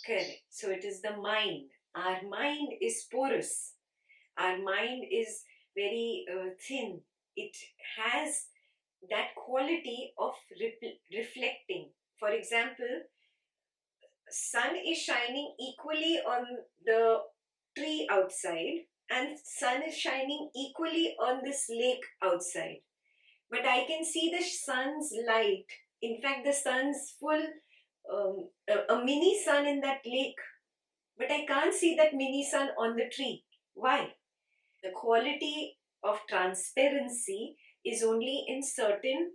Correct. So it is the mind. Our mind is porous. Our mind is very thin. It has that quality of reflecting. For example, sun is shining equally on the tree outside and sun is shining equally on this lake outside, but I can see the sun's light. In fact, the sun's full, a mini sun in that lake, but I can't see that mini sun on the tree. Why? The quality of transparency is only in certain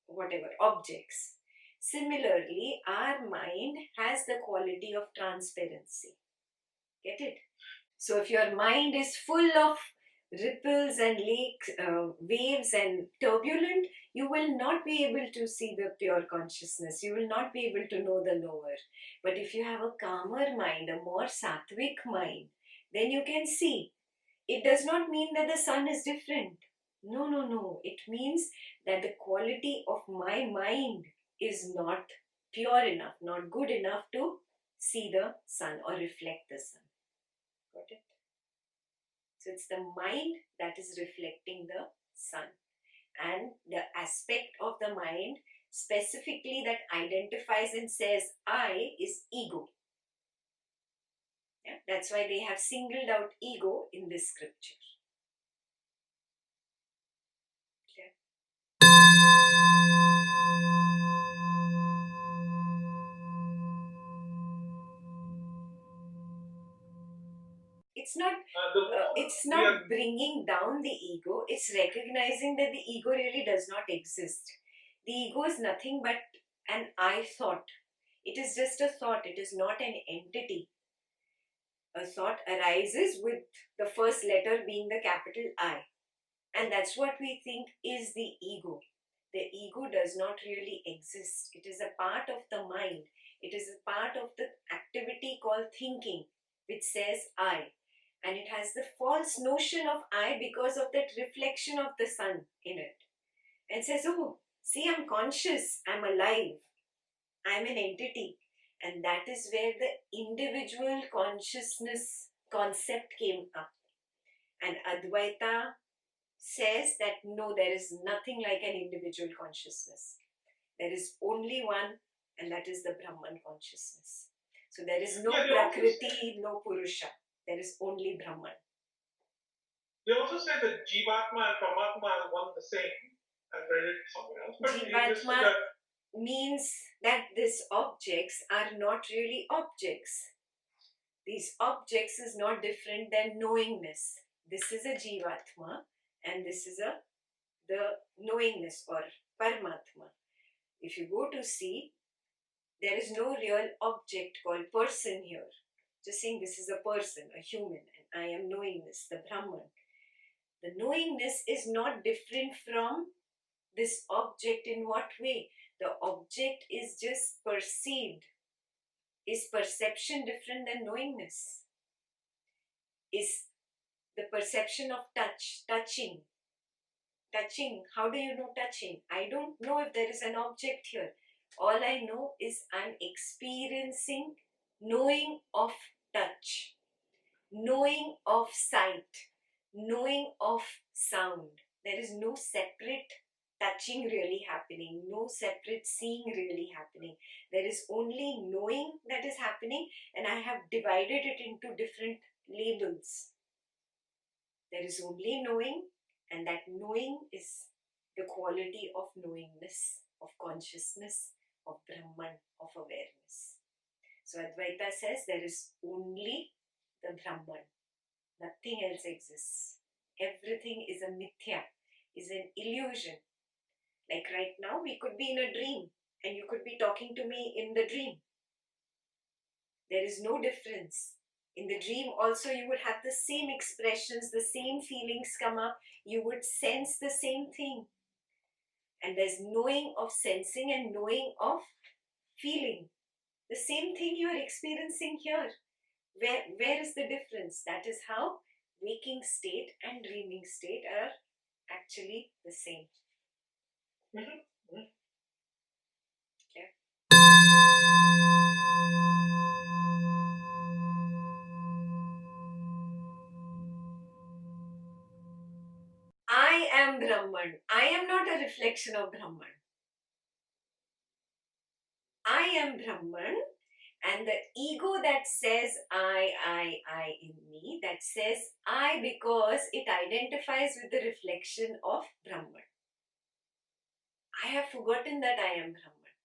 whatever objects. Similarly, our mind has the quality of transparency. Get it? So if your mind is full of ripples and lakes, waves and turbulent, you will not be able to see the pure consciousness. You will not be able to know the knower. But if you have a calmer mind, a more sattvic mind, then you can see. It does not mean that the sun is different. No, no, no. It means that the quality of my mind is not pure enough, not good enough to see the sun or reflect the sun. Got it? So it's the mind that is reflecting the sun. And the aspect of the mind specifically that identifies and says I is ego. Yeah? That's why they have singled out ego in this scripture. Okay. It's not bringing down the ego. It's recognizing that the ego really does not exist. The ego is nothing but an I thought. It is just a thought. It is not an entity. A thought arises with the first letter being the capital I. And that's what we think is the ego. The ego does not really exist. It is a part of the mind. It is a part of the activity called thinking, which says I. And it has the false notion of I because of that reflection of the sun in it. And says, oh, see, I'm conscious, I'm alive, I'm an entity. And that is where the individual consciousness concept came up. And Advaita says that no, there is nothing like an individual consciousness. There is only one, and that is the Brahman consciousness. So there is no Prakriti, no Purusha. There is only Brahman. They also say that Jivatma and Paramatma are one and the same. I've read it somewhere else. But Jivatma means that these objects are not really objects. These objects is not different than knowingness. This is a Jivatma and this is the knowingness or Paramatma. If you go to see, there is no real object called person here. Just saying this is a person, a human, and I am knowingness, the Brahman. The knowingness is not different from this object in what way? The object is just perceived. Is perception different than knowingness? Is the perception of touching? Touching, how do you know touching? I don't know if there is an object here. All I know is I'm experiencing knowing of touch, knowing of sight, knowing of sound. There is no separate touching really happening, no separate seeing really happening. There is only knowing that is happening, and I have divided it into different labels. There is only knowing, and that knowing is the quality of knowingness, of consciousness, of Brahman, of awareness. So Advaita says there is only the Brahman. Nothing else exists. Everything is a mithya, is an illusion. Like right now, we could be in a dream and you could be talking to me in the dream. There is no difference. In the dream also you would have the same expressions, the same feelings come up. You would sense the same thing. And there's knowing of sensing and knowing of feeling. The same thing you are experiencing here. Where is the difference? That is how waking state and dreaming state are actually the same. Okay. reflection of Brahman. I am Brahman, and the ego that says I in me, that says I because it identifies with the reflection of Brahman. I have forgotten that I am Brahman.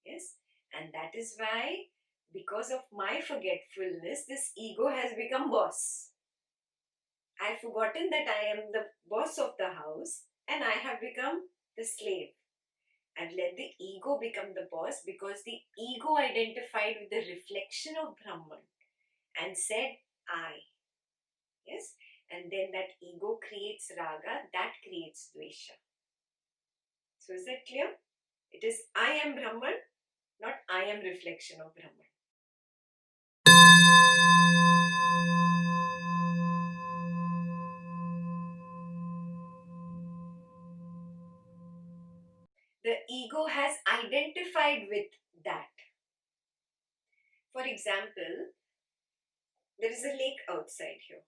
Yes, and that is why, because of my forgetfulness, this ego has become boss. I have forgotten that I am the boss of the house and I have become the slave. And let the ego become the boss because the ego identified with the reflection of Brahman and said I. Yes, and then that ego creates raga, that creates dvesha. So is that clear? It is I am Brahman, not I am reflection of Brahman. The ego has identified with that. For example, there is a lake outside here.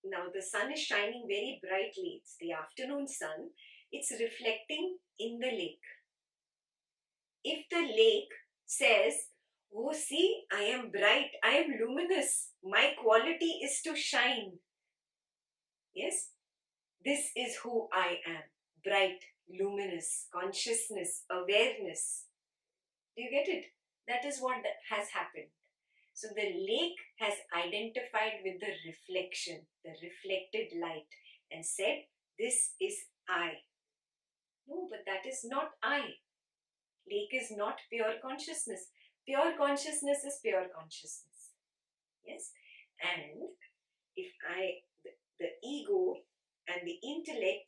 Now the sun is shining very brightly. It's the afternoon sun. It's reflecting in the lake. If the lake says, oh, see, I am bright, I am luminous, my quality is to shine. Yes, this is who I am. Bright, luminous, consciousness, awareness. Do you get it? That is what has happened. So the lake has identified with the reflection, the reflected light, and said, this is I. No, but that is not I. Lake is not pure consciousness. Pure consciousness is pure consciousness. Yes? And if the ego and the intellect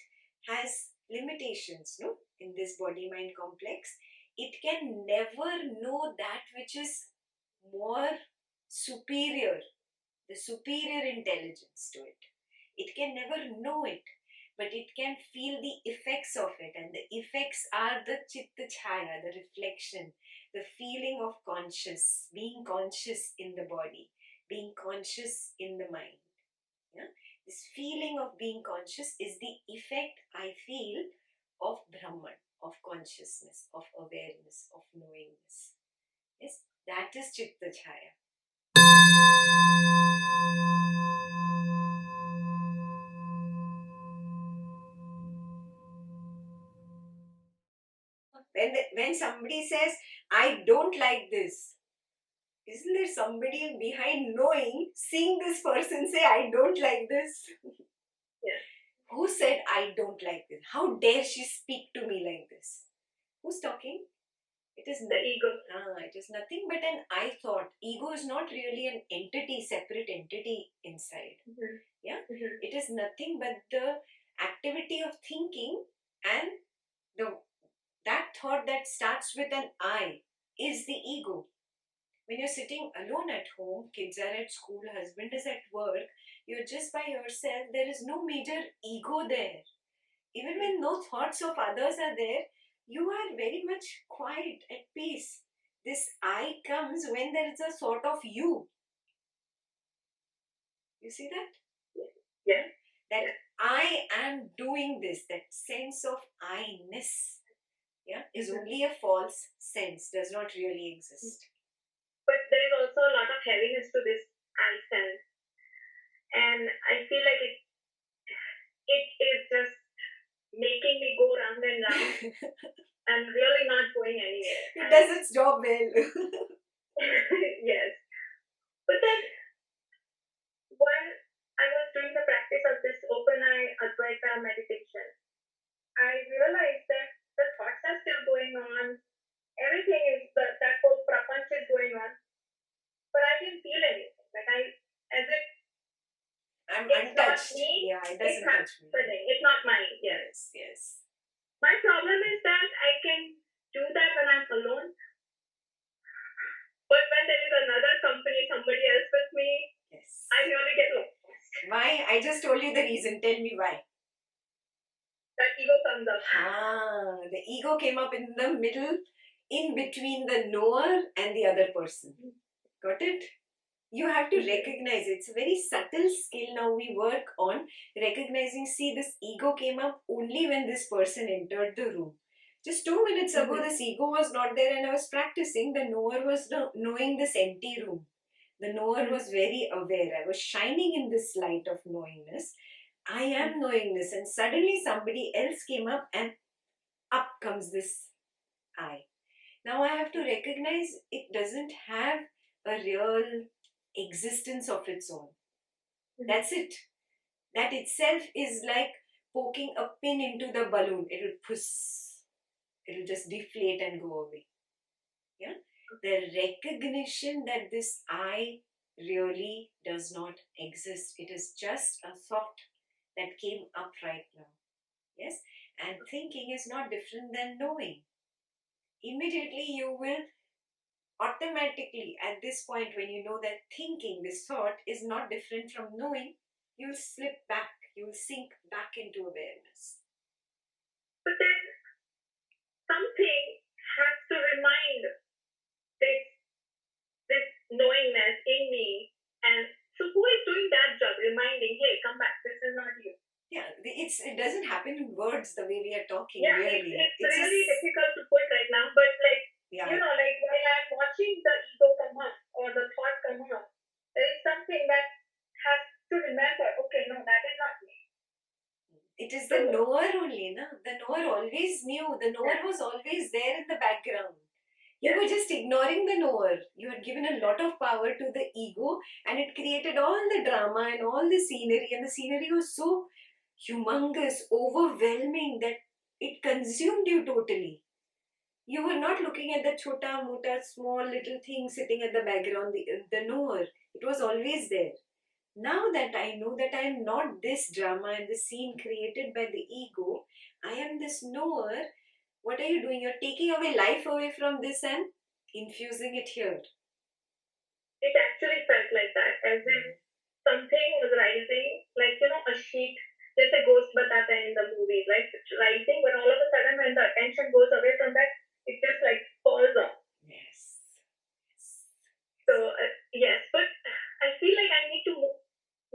has limitations, no? In this body-mind complex, it can never know that which is more superior, the superior intelligence to it. It can never know it, but it can feel the effects of it, and the effects are the chitta chaya, the reflection, the feeling of conscious, being conscious in the body, being conscious in the mind. Yeah? This feeling of being conscious is the effect I feel of Brahman, of consciousness, of awareness, of knowingness. Yes, that is chitta chaya. When somebody says, I don't like this, isn't there somebody behind knowing, seeing this person say, I don't like this? Yeah. Who said, I don't like this? How dare she speak to me like this? Who's talking? It is The ego. It is nothing but an I thought. Ego is not really an entity, separate entity inside. Mm-hmm. Yeah? Mm-hmm. It is nothing but the activity of thinking, and that thought that starts with an I is the ego. When you're sitting alone at home, kids are at school, husband is at work, you're just by yourself, there is no major ego there. Even when no thoughts of others are there, you are very much quiet, at peace. This I comes when there is a sort of you. You see that? Yeah. That I am doing this, that sense of I-ness, yeah, is only a false sense, does not really exist. But there is also a lot of heaviness to this I sense. And I feel like it is just making me go round and round and really not going anywhere. It does its job well. Yes. But then when I was doing the practice of this open eye Advaita meditation, I realized that the thoughts are still going on. Everything is that whole prapanch is going on. But I didn't feel anything. Like as if I'm it's untouched. not me. Yeah, it doesn't touch me. It's not mine. Yes, yes. My problem is that I can do that when I'm alone. But when there is another company, somebody else with me, yes, I really get lost. Why? I just told you the reason. Tell me why. That ego comes up. The ego came up in the middle, in between the knower and the other person. Got it? You have to recognize it. It's a very subtle skill now we work on recognizing. See, this ego came up only when this person entered the room. Just 2 minutes ago, this ego was not there and I was practicing. The knower was knowing this empty room. The knower was very aware. I was shining in this light of knowingness. I am knowingness. And suddenly somebody else came up and up comes this I. Now I have to recognize it doesn't have a real existence of its own. That's it. That itself is like poking a pin into the balloon. It'll just deflate and go away. Yeah. The recognition that this I really does not exist. It is just a thought that came up right now. Yes. And thinking is not different than knowing. Immediately you will automatically, at this point, when you know that thinking, this thought, is not different from knowing, you'll slip back, you'll sink back into awareness. But then something has to remind this knowingness in me. And so who is doing that job? Reminding, hey, come back, this is not you. Yeah, it doesn't happen in words the way we are talking, yeah, really. It's really difficult to put right now, but like, yeah. Like while I'm watching the ego come up or the thought come up, there is something that has to remember, okay, no, that is not me. It is the knower only, na? The knower always knew. The knower was always there in the background. You were just ignoring the knower. You had given a lot of power to the ego and it created all the drama and all the scenery. And the scenery was so humongous, overwhelming that it consumed you totally. You were not looking at the chota mota, small little thing sitting at the background, the knower. It was always there. Now that I know that I am not this drama and the scene created by the ego, I am this knower. What are you doing? You're taking away life away from this and infusing it here. It actually felt like that, as if something was rising, like, a sheet. There's a ghost batata in the movie, right? It's rising, but all of a sudden, when the attention goes away from that, it just like falls off. Yes. So, yes, but I feel like I need to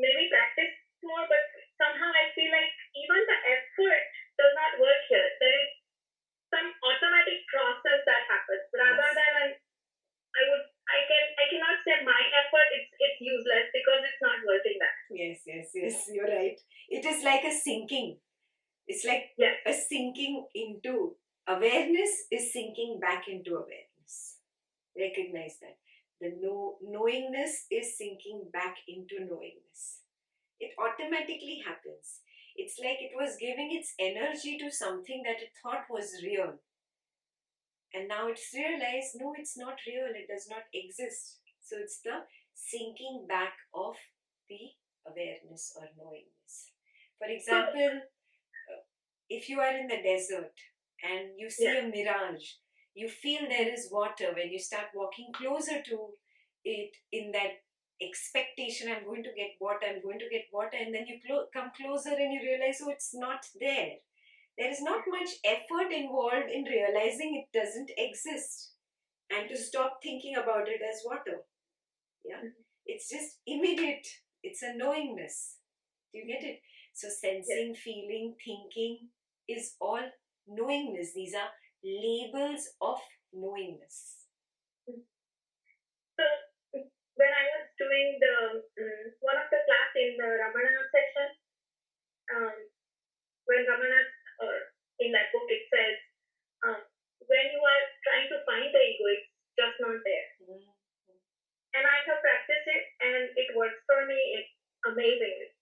maybe practice more, but somehow I feel like even the effort does not work here. There is some automatic process that happens rather than I cannot say my effort it's useless because it's not working that. Yes, you're right. It is like a sinking. It's like a sinking into awareness is sinking back into awareness. Recognize that. The knowingness is sinking back into knowingness. It automatically happens. It's like it was giving its energy to something that it thought was real. And now it's realized, no, it's not real. It does not exist. So it's the sinking back of the awareness or knowingness. For example, if you are in the desert and you see a mirage, you feel there is water. When you start walking closer to it in that expectation, I'm going to get water, and then you come closer and you realize, oh, it's not there. There is not much effort involved in realizing it doesn't exist and to stop thinking about it as water. Yeah, it's just immediate. It's a knowingness. Do you get it? So sensing, feeling, thinking is all knowingness. These are labels of knowingness. So when I was doing the one of the class in the Ramana session, when Ramana in that book it says when you are trying to find the ego, it's just not there. And I have practiced it and it works for me amazingly.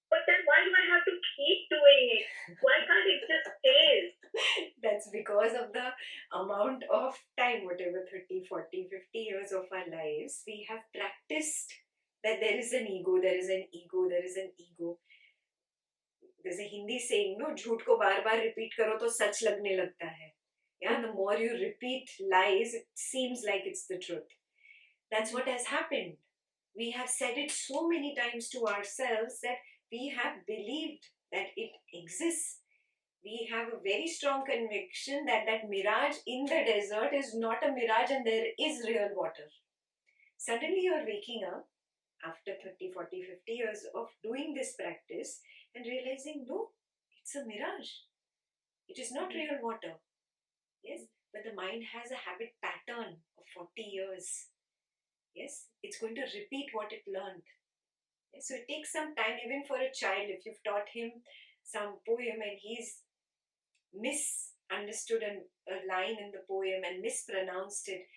But then why do I have to keep doing it? Why can't it just stay? That's because of the amount of time, whatever 30, 40, 50 years of our lives, we have practiced that there is an ego, there is an ego, there is an ego. There's a Hindi saying, no, झूठ को बार बार repeat करो तो सच लगने लगता है. Yeah, the more you repeat lies, it seems like it's the truth. That's what has happened. We have said it so many times to ourselves that we have believed that it exists. We have a very strong conviction that that mirage in the desert is not a mirage and there is real water. Suddenly you're waking up after 30, 40, 50 years of doing this practice and realizing, no, it's a mirage. It is not real water. Yes, but the mind has a habit pattern of 40 years. Yes, it's going to repeat what it learned. Yes, so it takes some time, even for a child. If you've taught him some poem and he's misunderstood a line in the poem and mispronounced it,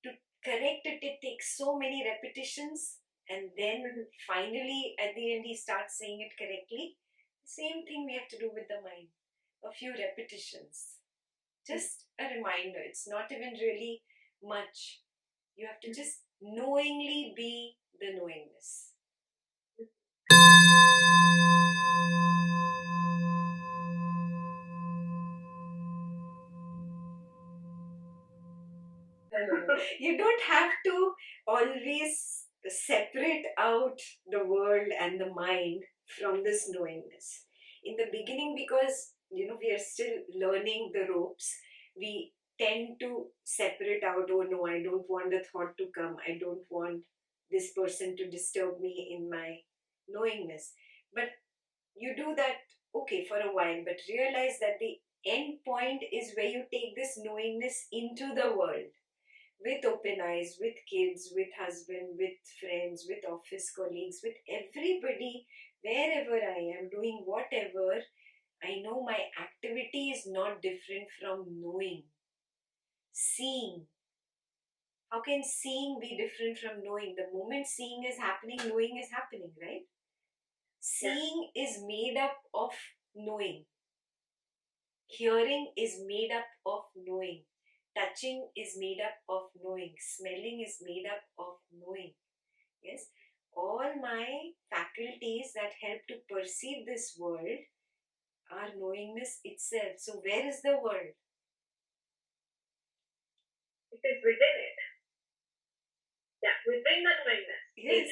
to correct it, it takes so many repetitions, and then finally at the end he starts saying it correctly. Same thing we have to do with the mind. A few repetitions. Just a reminder. It's not even really much. You have to just knowingly be the knowingness. No. You don't have to always separate out the world and the mind from this knowingness. In the beginning, because we are still learning the ropes, we tend to separate out. Oh no, I don't want the thought to come. I don't want this person to disturb me in my knowingness. But you do that, okay, for a while, but realize that the end point is where you take this knowingness into the world with open eyes, with kids, with husband, with friends, with office colleagues, with everybody, wherever I am doing whatever. I know my activity is not different from knowing. Seeing. How can seeing be different from knowing? The moment seeing is happening, knowing is happening, right? Seeing is made up of knowing. Hearing is made up of knowing. Touching is made up of knowing. Smelling is made up of knowing. Yes, all my faculties that help to perceive this world are knowingness itself. So where is the world? It is within it. Yeah, within the knowingness. Yes.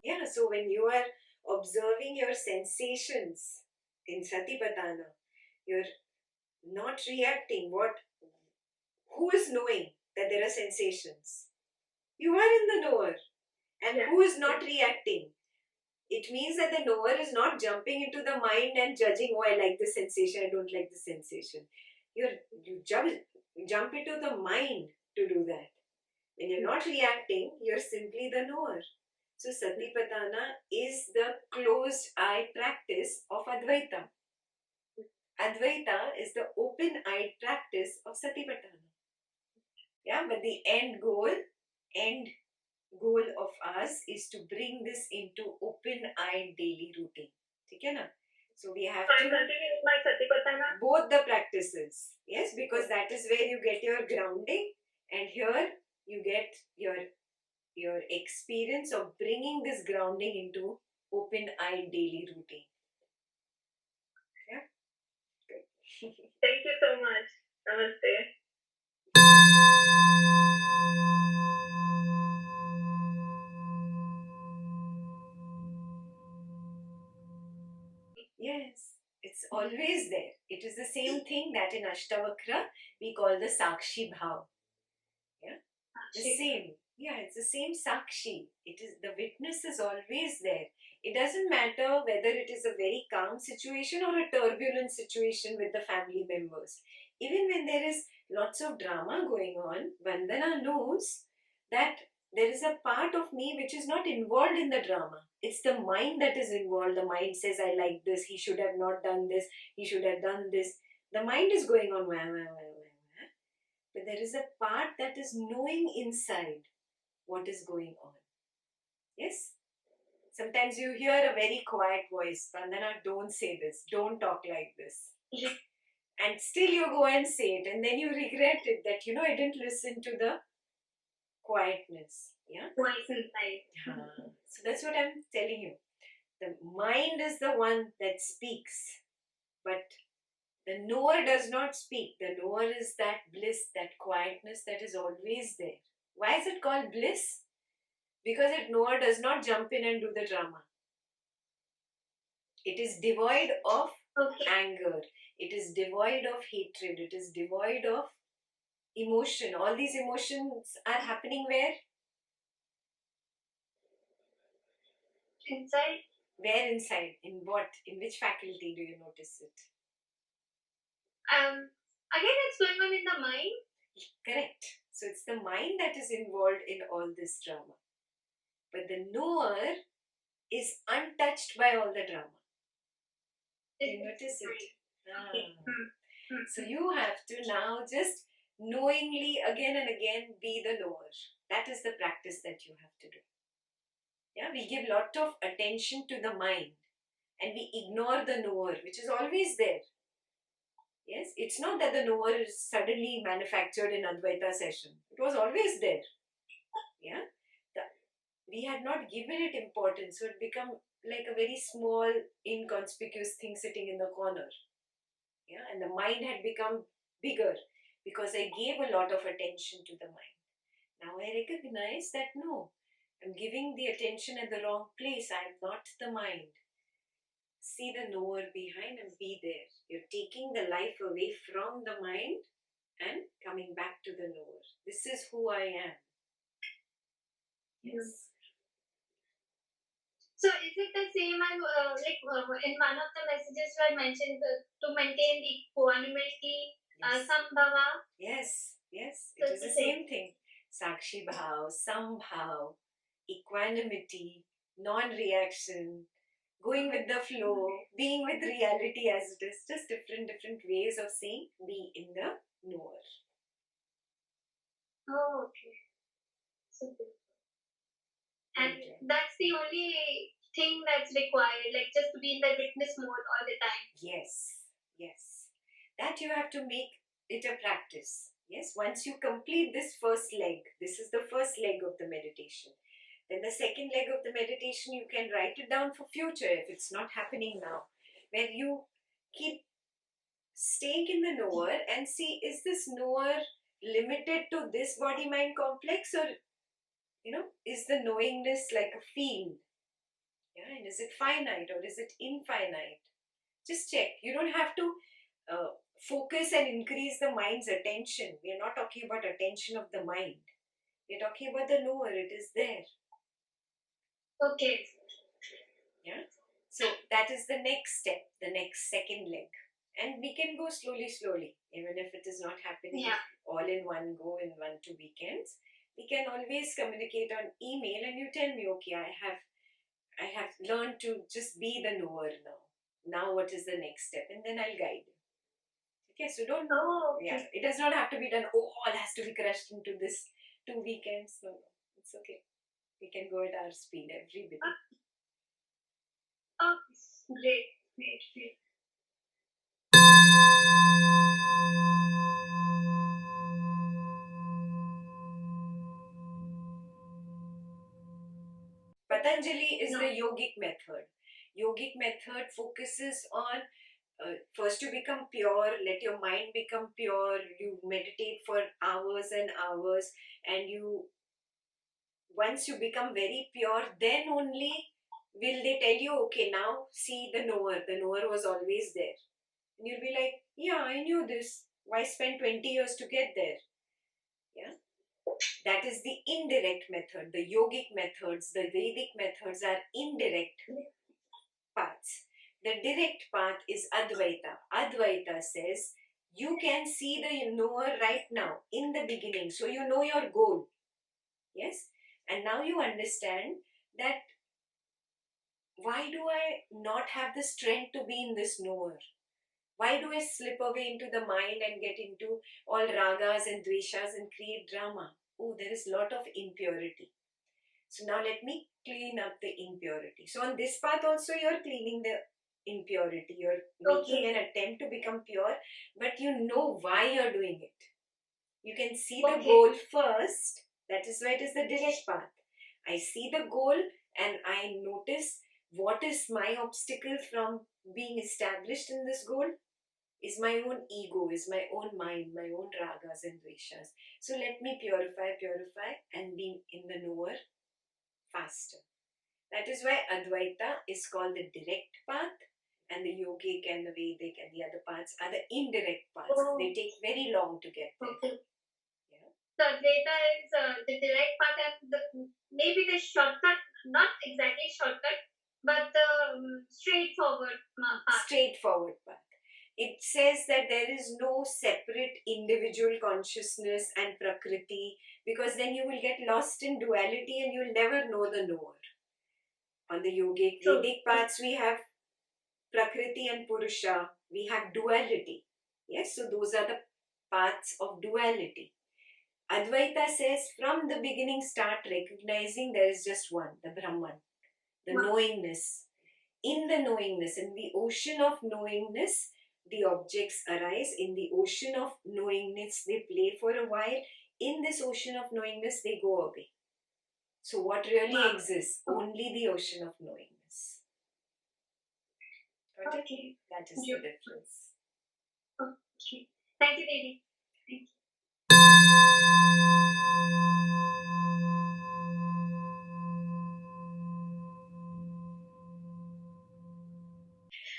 Yeah, so when you are observing your sensations in Satipatthana, you're not reacting. Who is knowing that there are sensations? You are in the knower. And who is not reacting? It means that the knower is not jumping into the mind and judging, oh, I like this sensation, I don't like this sensation. You jump into the mind to do that. When you're not reacting, you're simply the knower. So Satipatthana is the closed eye practice of Advaita. Advaita is the open-eyed practice of Satipatthana. Yeah, but the end goal of us is to bring this into open-eyed daily routine. Okay, na? So we have to continue with my Satipatthana. Both the practices. Yes, because that is where you get your grounding, and here you get your experience of bringing this grounding into open-eyed daily routine. Yeah. Good. Thank you so much. Namaste. Yes, it's always there. It is the same thing that in Ashtavakra we call the Sakshi Bhav. Yeah, the same. Yeah, it's the same Sakshi. It is the witness is always there. It doesn't matter whether it is a very calm situation or a turbulent situation with the family members. Even when there is lots of drama going on, Vandana knows that there is a part of me which is not involved in the drama. It's the mind that is involved. The mind says, I like this, he should have not done this, he should have done this. The mind is going on, wah, wah, wah, wah. But there is a part that is knowing inside what is going on. Yes? Sometimes you hear a very quiet voice, Vandana, don't say this, don't talk like this. And still you go and say it, and then you regret it that, I didn't listen to the quietness. Yeah? Voice inside. So that's what I'm telling you. The mind is the one that speaks, but the knower does not speak. The knower is that bliss, that quietness that is always there. Why is it called bliss? Because it knower does not jump in and do the drama. It is devoid of Okay. anger. It is devoid of hatred. It is devoid of emotion. All these emotions are happening where? Inside. Where inside? In what? In which faculty do you notice it? Again, it's going on in the mind. Correct. So it's the mind that is involved in all this drama. But the knower is untouched by all the drama. Do you notice it? Okay. So you have to now just knowingly again and again be the knower. That is the practice that you have to do. Yeah, we give lot of attention to the mind and we ignore the knower, which is always there. Yes, it's not that the knower is suddenly manufactured in Advaita session. It was always there. Yeah, we had not given it importance, so it became like a very small, inconspicuous thing sitting in the corner. Yeah, and the mind had become bigger because I gave a lot of attention to the mind. Now I recognize that no, I'm giving the attention at the wrong place. I'm not the mind. See the knower behind and be there. You're taking the life away from the mind and coming back to the knower. This is who I am. Yes. So is it the same as in one of the messages you had mentioned to maintain equanimity, sambhava? Yes, yes. It is the same thing. Sakshi bhav, sambhav, equanimity, non-reaction, going with the flow, being with reality as it is. Just different ways of saying be in the knower. Oh, okay. Super. And that's the only thing that's required, like just to be in the witness mode all the time. Yes, yes. That you have to make it a practice. Yes, once you complete this first leg, this is the first leg of the meditation. Then the second leg of the meditation, you can write it down for future if it's not happening now, where you keep staying in the knower and see, is this knower limited to this body-mind complex, or is the knowingness like a field? Yeah, and is it finite or is it infinite? Just check. You don't have to focus and increase the mind's attention. We are not talking about attention of the mind. We are talking about the knower. It is there. Okay. Yeah. So that is the next step, the next second leg. And we can go slowly, even if it is not happening all in one go in 1-2 weekends. We can always communicate on email and you tell me, okay, I have learned to just be the knower now. Now what is the next step? And then I'll guide you. Okay, so don't it does not have to be done, all has to be crushed into this 2 weekends. No, it's okay. We can go at our speed every bit. Oh, great. Patanjali is the yogic method. Yogic method focuses on first you become pure, let your mind become pure, you meditate for hours and hours, and once you become very pure, then only will they tell you, okay, now see the knower was always there. And you'll be like, yeah, I knew this. Why spend 20 years to get there? Yeah. That is the indirect method. The yogic methods, the Vedic methods are indirect paths. The direct path is Advaita. Advaita says you can see the knower right now in the beginning. So you know your goal. Yes. And now you understand that why do I not have the strength to be in this knower? Why do I slip away into the mind and get into all ragas and dveshas and create drama? Oh, there is a lot of impurity. So now let me clean up the impurity. So on this path also you're cleaning the impurity. You're making an attempt to become pure, but you know why you're doing it. You can see the goal first. That is why it is the direct path. I see the goal and I notice what is my obstacle from being established in this goal. Is my own ego, is my own mind, my own ragas and dveshas. So let me purify and be in the knower faster. That is why Advaita is called the direct path And the yogic and the Vedic and the other paths are the indirect paths. Oh. They take very long to get there. Okay. Yeah. So Advaita is the direct path and maybe the shortcut, not exactly shortcut, but the straightforward path. Straightforward path. It says that there is no separate individual consciousness and Prakriti, because then you will get lost in duality and you'll never know the knower. On the yogic, True. Vedic paths, we have Prakriti and Purusha, we have duality. Yes, so those are the paths of duality. Advaita says from the beginning start recognizing there is just one, the Brahman, the knowingness. In the knowingness, in the ocean of knowingness, the objects arise. In the ocean of knowingness, they play for a while. In this ocean of knowingness, they go away. So what really exists? Only the ocean of knowingness. Okay. That is the difference. Okay. Thank you, Lady. Thank you.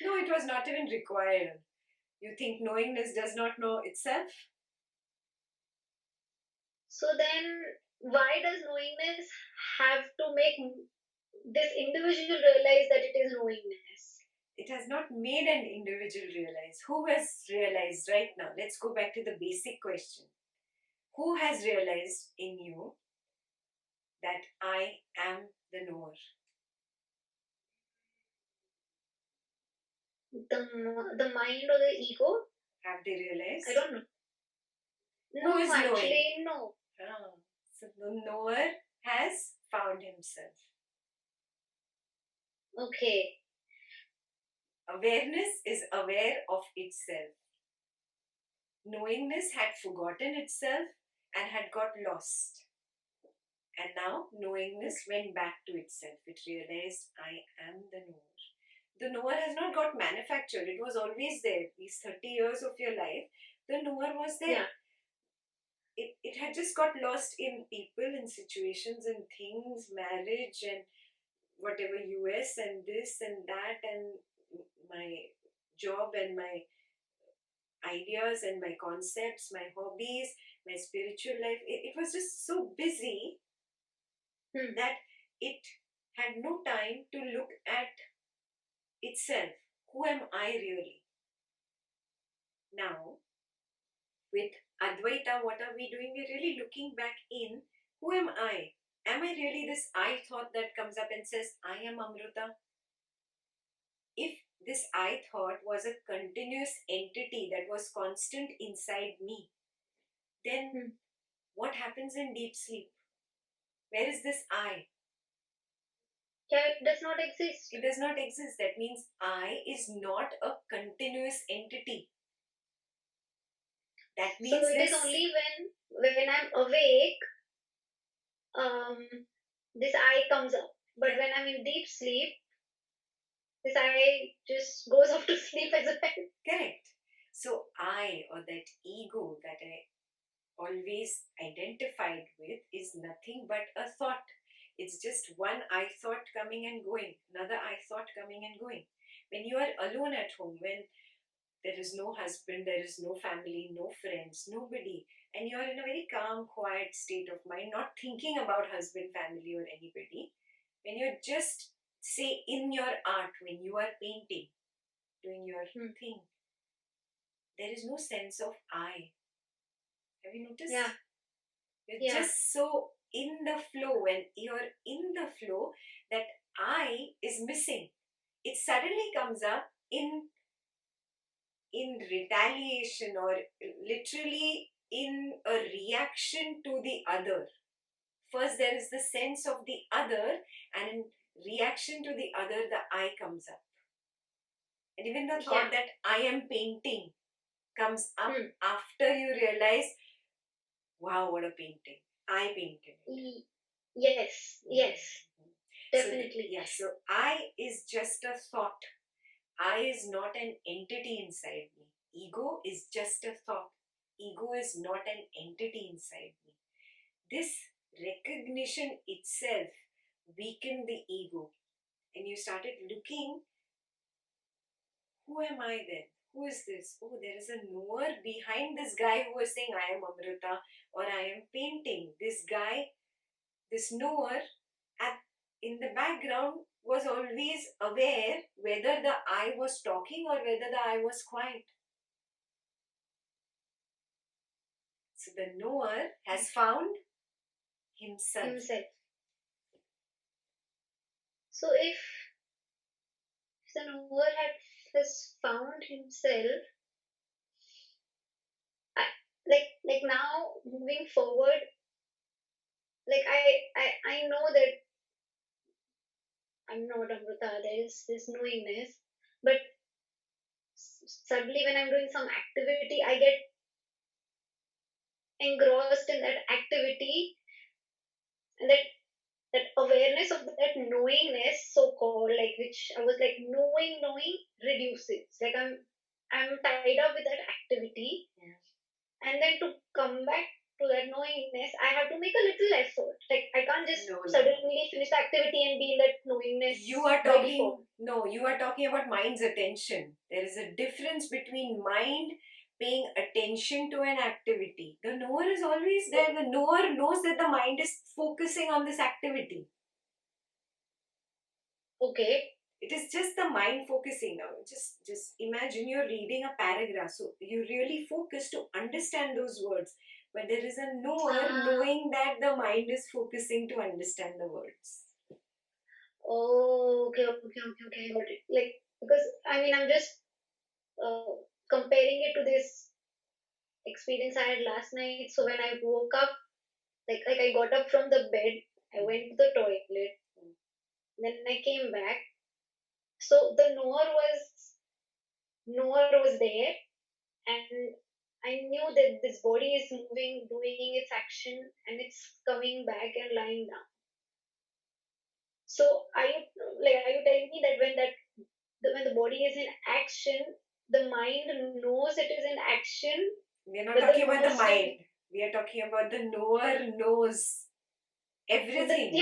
No, it was not even required. You think knowingness does not know itself? So then, why does knowingness have to make this individual realize that it is knowingness? It has not made an individual realize. Who has realized right now? Let's go back to the basic question. Who has realized in you that I am the knower? The mind or the ego? Have they realized? I don't know. Who is actually, knowing? no. So the knower has found himself. Okay. Awareness is aware of itself. Knowingness had forgotten itself and had got lost. And now knowingness went back to itself. It realized, I am the knower. The knower has not got manufactured. It was always there. These 30 years of your life, the knower was there. Yeah. It had just got lost in people and situations and things, marriage and whatever, US and this and that and my job and my ideas and my concepts, my hobbies, my spiritual life. It was just so busy that it had no time to look at itself. Who am I really? Now, with Advaita, what are we doing? We're really looking back in. Who am I? Am I really this I thought that comes up and says, I am Amrita? If this I thought was a continuous entity that was constant inside me, then what happens in deep sleep? Where is this I? Yeah, it does not exist. It does not exist. That means I is not a continuous entity. That means so it is only when I'm awake, this I comes up. But when I'm in deep sleep, this I just goes off to sleep as well. Correct. So I, or that ego that I always identified with, is nothing but a thought. It's just one I thought coming and going, another I thought coming and going. When you are alone at home, when there is no husband, there is no family, no friends, nobody, and you are in a very calm, quiet state of mind, not thinking about husband, family, or anybody, when you're just, say, in your art, when you are painting, doing your thing, there is no sense of I. Have you noticed? Yeah. You're just so in the flow. When you're in the flow, that I is missing. It suddenly comes up in retaliation, or literally in a reaction to the other. First there is the sense of the other, and in reaction to the other, the I comes up. And even the thought that I am painting comes up after you realize, wow, what a painting. I painted it. Yes, definitely. So I is just a thought. I is not an entity inside me. Ego is just a thought. Ego is not an entity inside me. This recognition itself weakened the ego. And you started looking Who am I then? Who is this? Oh, there is a knower behind this guy who was saying, I am Amrita or I am painting. This guy, this knower, at, in the background was always aware whether the I was talking or whether the I was quiet. So the knower has found himself. So if the knower has found himself, like now moving forward, like I know that I'm not Amrita. There is this knowingness, but suddenly when I'm doing some activity, I get engrossed in that activity, and that awareness of that knowingness, so called, like which I was like knowing reduces. Like I'm tied up with that activity, and then to come back to that knowingness, I have to make a little effort. Like I can't just suddenly finish the activity and be in that knowingness. You are talking about mind's attention. There is a difference between mind paying attention to an activity. The knower is always there. The knower knows that the mind is focusing on this activity. Okay. It is just the mind focusing now. Just imagine you're reading a paragraph. So you really focus to understand those words. But there is a knower knowing that the mind is focusing to understand the words. Oh, okay, got it. Like, because I mean, I'm just comparing it to this experience I had last night. So when I woke up, like I got up from the bed, I went to the toilet, then I came back. So the knower was there, and I knew that this body is moving, doing its action, and it's coming back and lying down. So are you telling me that when the body is in action, the mind knows it is in action? We are not talking about the mind. We are talking about the knower knows everything.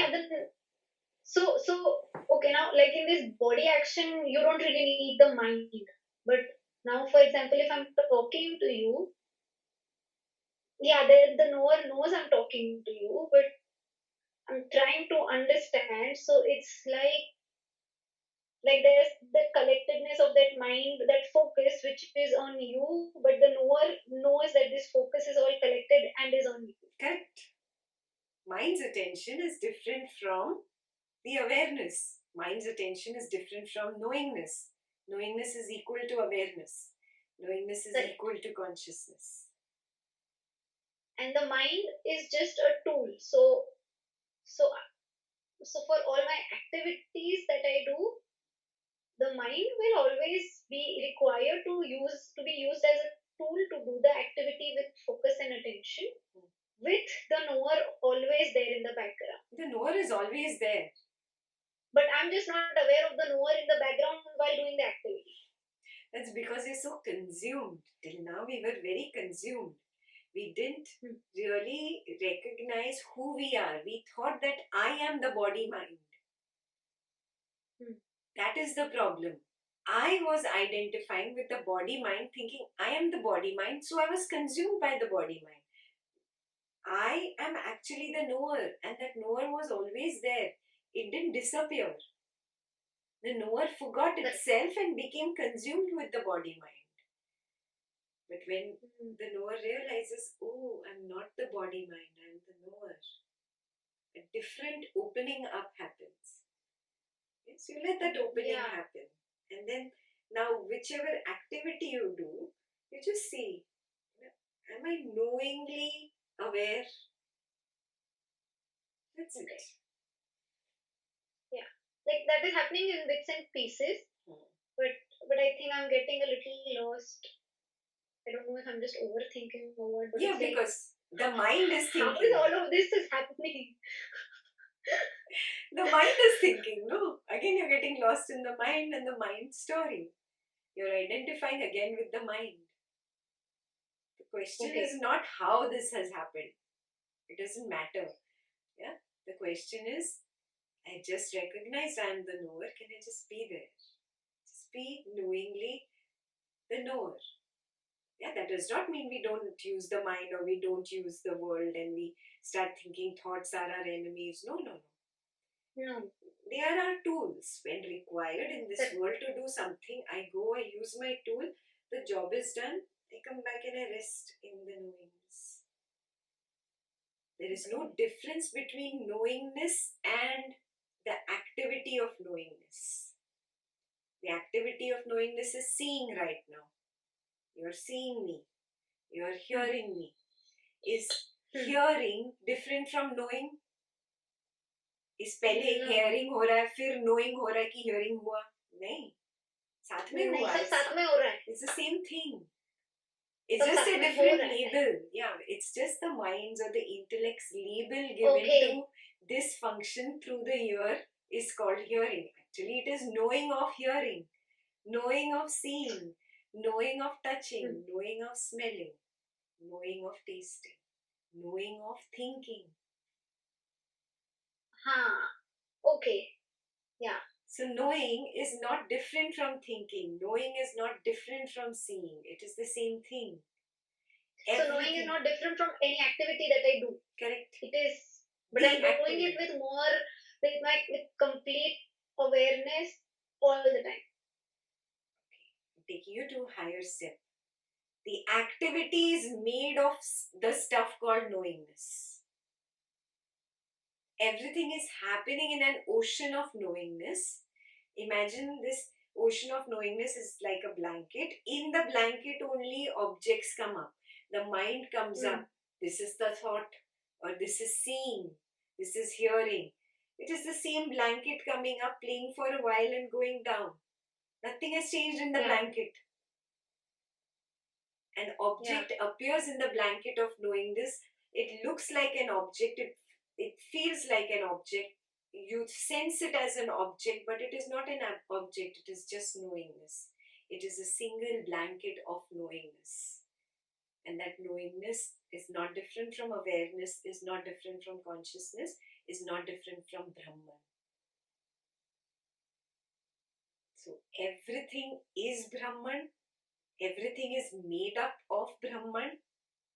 So okay, now like in this body action, you don't really need the mind. But now, for example, if I'm talking to you, the knower knows I'm talking to you, but I'm trying to understand. So it's like there's the collectedness of that mind, that focus which is on you, but the knower knows that this focus is all collected and is on you. Correct. Mind's attention is different from the awareness. Mind's attention is different from knowingness. Knowingness is equal to awareness. Knowingness is equal to consciousness. And the mind is just a tool. So for all my activities that I do, the mind will always be required to be used as a tool to do the activity with focus and attention, with the knower always there in the background. The knower is always there. But I'm just not aware of the knower in the background while doing the activity. That's because you're so consumed. Till now we were very consumed. We didn't really recognize who we are. We thought that I am the body mind. That is the problem. I was identifying with the body mind, thinking I am the body mind, so I was consumed by the body mind. I am actually the knower, and that knower was always there. It didn't disappear. The knower forgot itself and became consumed with the body mind. But when the knower realizes, oh, I'm not the body mind, I'm the knower, a different opening up happens. Yes, you let that opening happen. And then now whichever activity you do, you just see, am I knowingly aware? That's it. Yeah. Like that is happening in bits and pieces. But I think I'm getting a little lost. I don't know if I'm just overthinking or what. But yeah, because the mind is thinking. How is all of this is happening? The mind is thinking, no? Again, you're getting lost in the mind and the mind story. You're identifying again with the mind. The question is not how this has happened. It doesn't matter. Yeah. The question is, I just recognized I'm the knower. Can I just be there? Just be knowingly the knower. Yeah, that does not mean we don't use the mind or we don't use the world and we start thinking thoughts are our enemies. No, no, no. No. They are our tools. When required in this world to do something, I go, I use my tool, the job is done, I come back and I rest in the knowingness. There is no difference between knowingness and the activity of knowingness. The activity of knowingness is seeing right now. You're seeing me. You're hearing me. Is hearing different from knowing? इस पहले hearing हो रहा है फिर knowing हो रहा है कि hearing हुआ? नहीं, साथ में हुआ है. साथ में हो रहा है. It's the same thing. It's just a different label. Yeah, it's just the mind's or the intellect's label given to this function through the ear is called hearing. Actually, it is knowing of hearing, knowing of seeing, knowing of touching, knowing of smelling, knowing of tasting, knowing of thinking. Okay. Yeah. So knowing is not different from thinking. Knowing is not different from seeing. It is the same thing. So knowing is not different from any activity that I do. Correct. It is, but I'm doing it with complete awareness all the time. Okay. Taking you to a higher step. The activity is made of the stuff called knowingness. Everything is happening in an ocean of knowingness. Imagine this ocean of knowingness is like a blanket. In the blanket only objects come up. The mind comes up. This is the thought, or this is seeing, this is hearing. It is the same blanket coming up, playing for a while and going down. Nothing has changed in the blanket. An object appears in the blanket of knowing this. It looks like an object. It feels like an object. You sense it as an object, but it is not an object. It is just knowingness. It is a single blanket of knowingness. And that knowingness is not different from awareness, is not different from consciousness, is not different from Brahman. So everything is Brahman. Everything is made up of Brahman.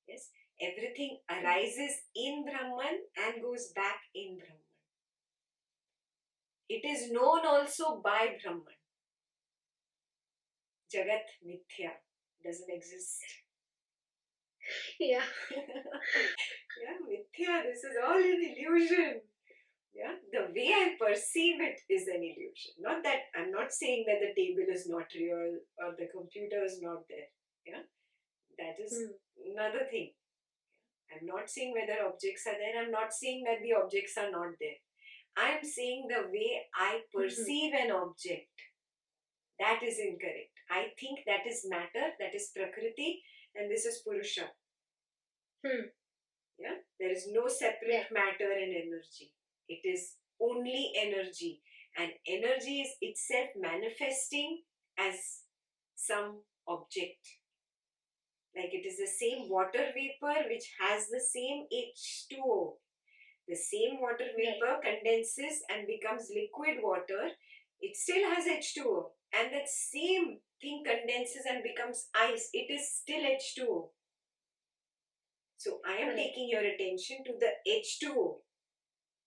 Yes, everything arises in Brahman and goes back in Brahman. It is known also by Brahman. Jagat Mithya doesn't exist. Yeah. Yeah, Mithya, this is all an illusion. Yeah, the way I perceive it is an illusion. Not that I'm not saying that the table is not real or the computer is not there. Yeah, that is another thing. I'm not saying whether objects are there. I'm not saying that the objects are not there. I'm saying the way I perceive an object, that is incorrect. I think that is matter, that is Prakriti, and this is Purusha. Yeah, there is no separate matter and energy. It is only energy, and energy is itself manifesting as some object. Like it is the same water vapor which has the same H2O. The same water vapor condenses and becomes liquid water. It still has H2O. And that same thing condenses and becomes ice. It is still H2O. So I am taking your attention to the H2O.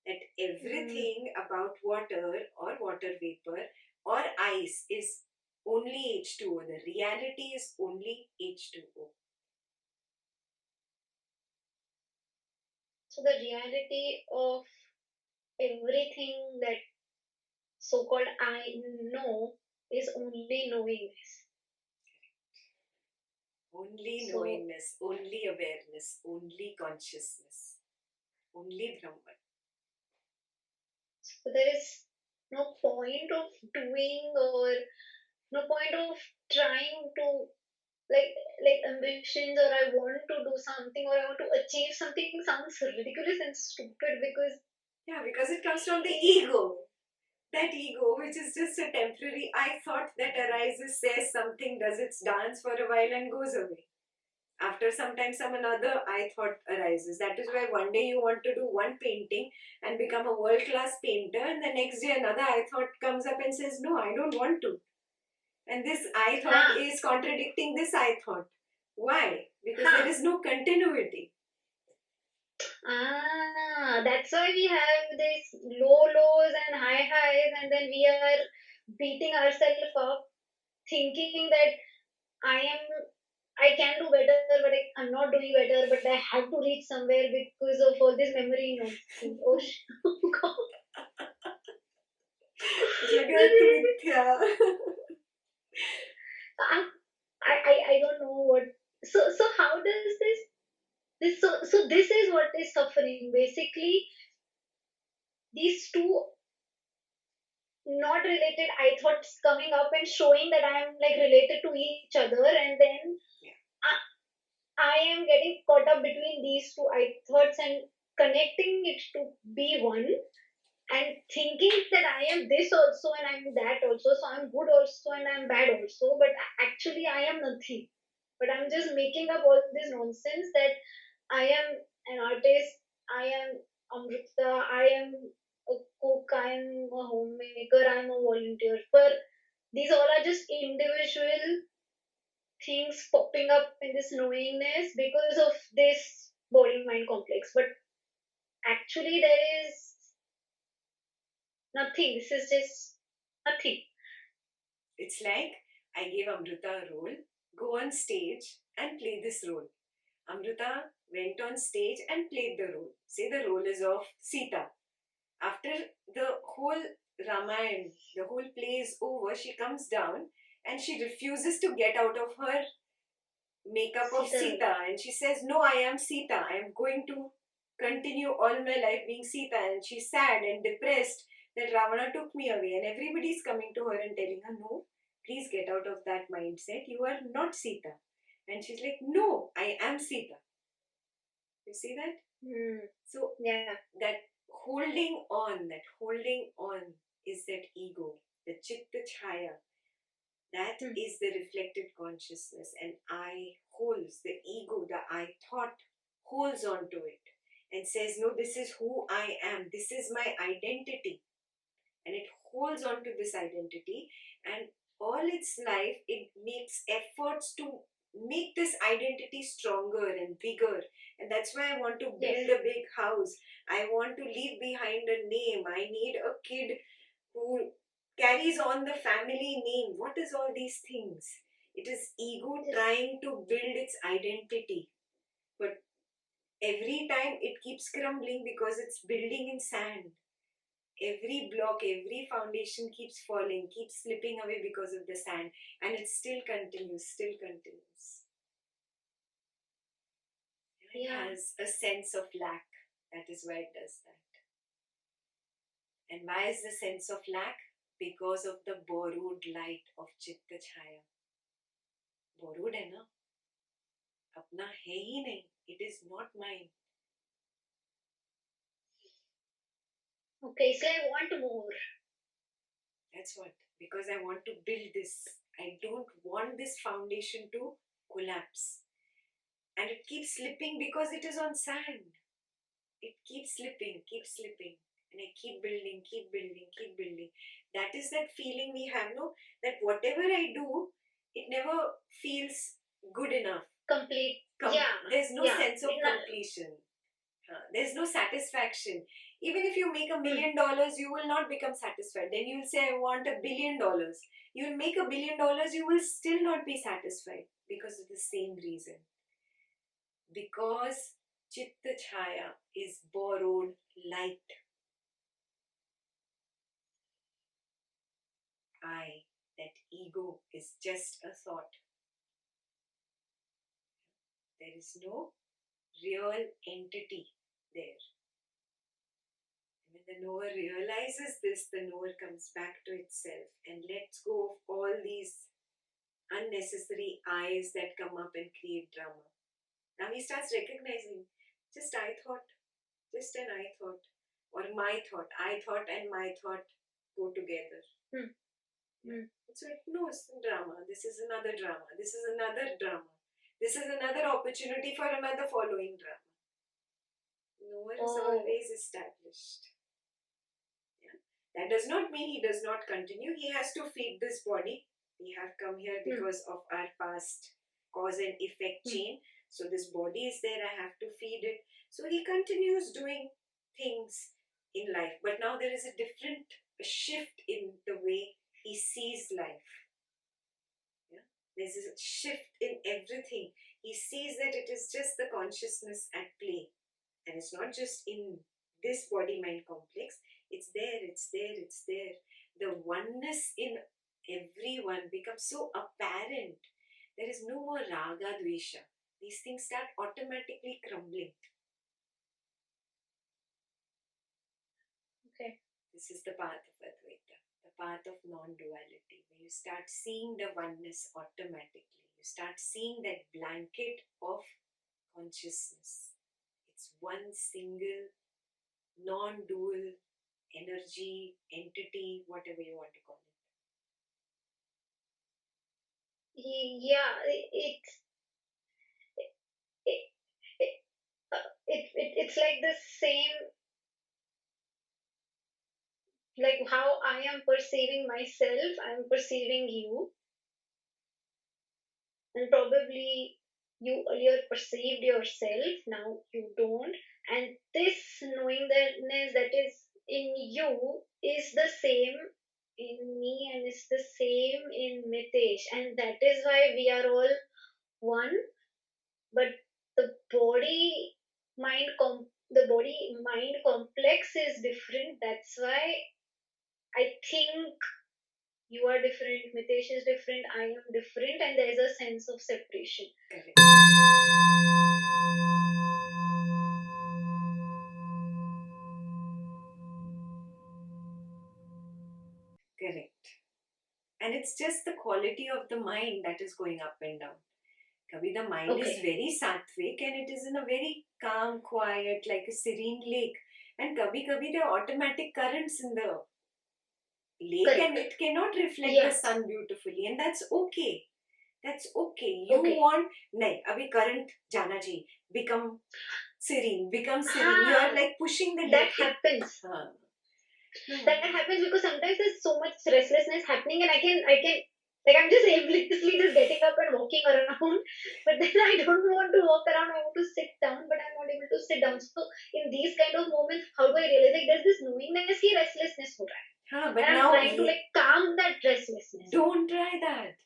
That everything about water or water vapor or ice is only H2O. The reality is only H2O. So the reality of everything that so-called I know is only knowingness. Only knowingness, only awareness, only consciousness, only Brahman. So there is no point of doing or no point of trying to like ambitions, or I want to do something or I want to achieve something sounds ridiculous and stupid because it comes from the ego. That ego, which is just a temporary I thought that arises, says something, does its dance for a while and goes away. After some time, some another I thought arises. That is why one day you want to do one painting and become a world-class painter, and the next day another I thought comes up and says, no, I don't want to. And this I thought is contradicting this I thought. Why? Because there is no continuity. That's why we have this low lows and high highs, and then we are beating ourselves up, thinking that I can do better, but I'm not doing better, but I have to reach somewhere because of all this memory nonsense. Oh God. Jagat Mithya. I don't know what. So how does this this is what is suffering basically. These two not related I thoughts coming up and showing that I'm like related to each other, and then I am getting caught up between these two I thoughts and connecting it to be one, and thinking that I am this also and I'm that also, so I'm good also and I'm bad also, but actually I am nothing. But I'm just making up all this nonsense that I am an artist, I am Amrita, I am a cook, I am a homemaker, I am a volunteer. But these all are just individual things popping up in this knowingness because of this body mind complex. But actually, there is nothing. This is just nothing. It's like I gave Amrita a role, go on stage and play this role. Amrita went on stage and played the role. Say the role is of Sita. After the whole Ramayana, the whole play is over, she comes down and she refuses to get out of her makeup of Sita, and she says, "No, I am Sita. I am going to continue all my life being Sita." And she's sad and depressed that Ravana took me away, and everybody's coming to her and telling her, "No, please get out of that mindset. You are not Sita." And she's like, "No, I am Sita." You see that? So Yeah. that that holding on is that ego, the chitta chaya. That is the reflected consciousness, and I holds the ego, the I thought holds on to it and says, "No, this is who I am, this is my identity." And it holds on to this identity, and all its life it makes efforts to make this identity stronger and bigger. And that's why I want to build a big house. I want to leave behind a name. I need a kid who carries on the family name. What is all these things? It is ego trying to build its identity. But every time it keeps crumbling because it's building in sand. Every block, every foundation keeps falling, keeps slipping away because of the sand, and it still continues, still continues. It has a sense of lack. That is why it does that. And why is the sense of lack? Because of the borrowed light of Chitta Chaya. Borrowed है ना, अपना है ही नहीं. It is not mine. Okay, so I want more. That's what. Because I want to build this. I don't want this foundation to collapse. And it keeps slipping because it is on sand. It keeps slipping, keeps slipping. And I keep building, keep building, keep building. That is that feeling we have, no? That whatever I do, it never feels good enough. Complete. There's no sense of completion. There's no satisfaction. Even if you make $1 million, you will not become satisfied. Then you'll say, "I want $1 billion." You'll make $1 billion, you will still not be satisfied because of the same reason. Because Chitta Chaya is borrowed light. I, that ego, is just a thought. There is no real entity there. When the knower realizes this, the knower comes back to itself and lets go of all these unnecessary I's that come up and create drama. Now he starts recognizing, just I thought, just an I thought, or my thought. I thought and my thought go together. So it knows drama. This is another drama. This is another drama. This is another opportunity for another following drama. Knower is always established. That does not mean he does not continue. He has to feed this body. We have come here because of our past cause and effect chain. So this body is there, I have to feed it. So he continues doing things in life. But now there is a different shift in the way he sees life. Yeah? There's a shift in everything. He sees that it is just the consciousness at play. And it's not just in this body-mind complex. It's there, it's there, it's there. The oneness in everyone becomes so apparent. There is no more raga dvesha. These things start automatically crumbling. Okay. This is the path of Advaita, the path of non-duality, where you start seeing the oneness automatically. You start seeing that blanket of consciousness. It's one single, non-dual energy, entity, whatever you want to call it. Yeah, it, it, it's like the same, like how I am perceiving myself, I'm perceiving you, and probably you earlier perceived yourself, now you don't, and this knowingness that is in you is the same in me and it's the same in Mitesh, and that is why we are all one. But the the body mind complex is different. That's why I think you are different, Mitesh is different, I am different, and there is a sense of separation. Correct. Correct. And it's just the quality of the mind that is going up and down. Kabhi the mind is very sattvic and it is in a very calm, quiet, like a serene lake. And kabhi there are automatic currents in the lake. Correct. And it cannot reflect the sun beautifully, and that's okay. That's okay. You want nahi, abhi current jana chahiye. Become serene. You are like pushing the that lake. happens. That happens because sometimes there's so much restlessness happening, and I can like I'm just aimlessly just getting up and walking around, but then I don't want to walk around. I want to sit down, but I'm not able to sit down. So in these kind of moments, how do I realize like there's this knowingness ki restlessness ho raha hai, but and now I'm trying to like calm that restlessness. Don't try that.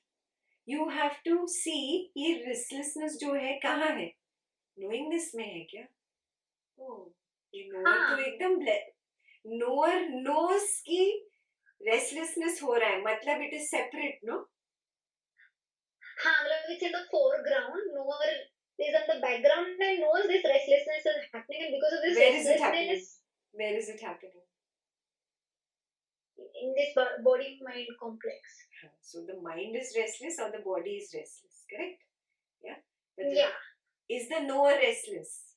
You have to see ये restlessness जो है कहाँ है. Knowingness में है क्या? Oh, ये knower तो एकदम knower knows कि restlessness हो रहा है. मतलब it is separate, no? हाँ, मतलब it's in the foreground. Knower is on the background and knows this restlessness is happening, and because of this Where is it restlessness, happening? Where is it happening? In this body mind complex. So the mind is restless or the body is restless, correct? Yeah. Is the knower restless?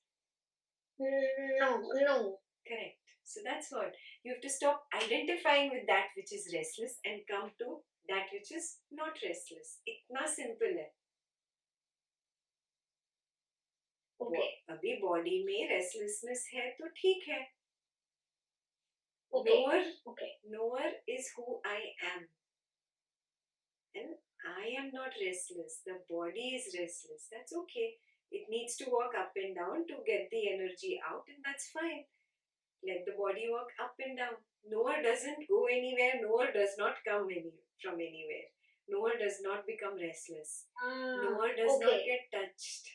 No. Correct. So that's what you have to stop identifying with that which is restless and come to that which is not restless. इतना simple है. Okay. अभी body में restlessness है तो ठीक है. Knower is who I am. And I am not restless. The body is restless. That's okay. It needs to walk up and down to get the energy out, and that's fine. Let the body walk up and down. Knower doesn't go anywhere. Knower does not come from anywhere. Knower does not become restless. Knower does not get touched.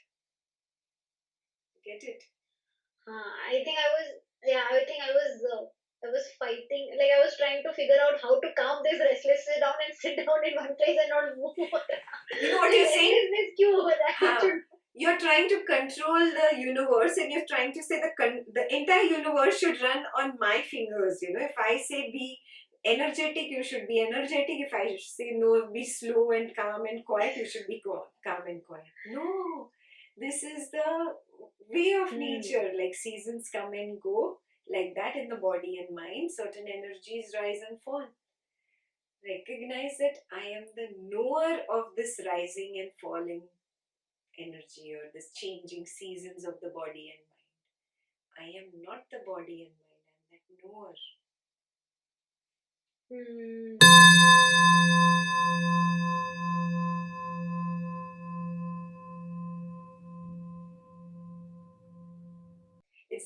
Get it? I think I was fighting, like I was trying to figure out how to calm this restlessness down and sit down in one place and not move. You know what you're saying? You're trying to control the universe, and you're trying to say the entire universe should run on my fingers. You know, if I say be energetic, you should be energetic. If I say no, be slow and calm and quiet, you should be calm and quiet. No, this is the way of nature. Like seasons come and go, like that in the body and mind. Certain energies rise and fall. Recognize that I am the knower of this rising and falling energy or this changing seasons of the body and mind. I am not the body and mind. I am that knower.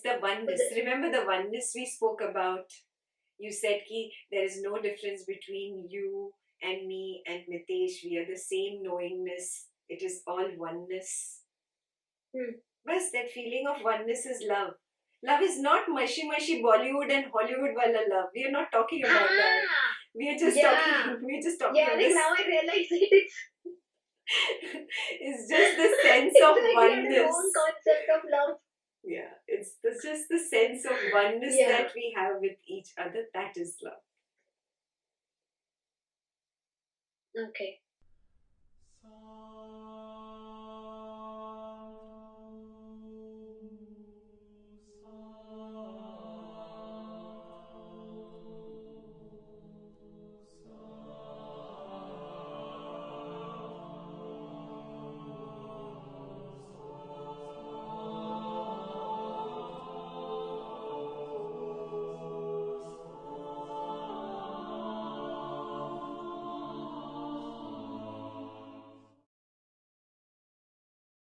the oneness. Remember the oneness we spoke about? You said ki there is no difference between you and me and Mitesh. We are the same knowingness. It is all oneness. Bas, that feeling of oneness is love. Love is not mushy Bollywood and Hollywood wala love. We are not talking about that. We are just talking. We are just talking. Yeah, I think now I realize it. It's just the sense of oneness. Our own concept of love. Yeah, it's just the sense of oneness that we have with each other. That is love. Okay.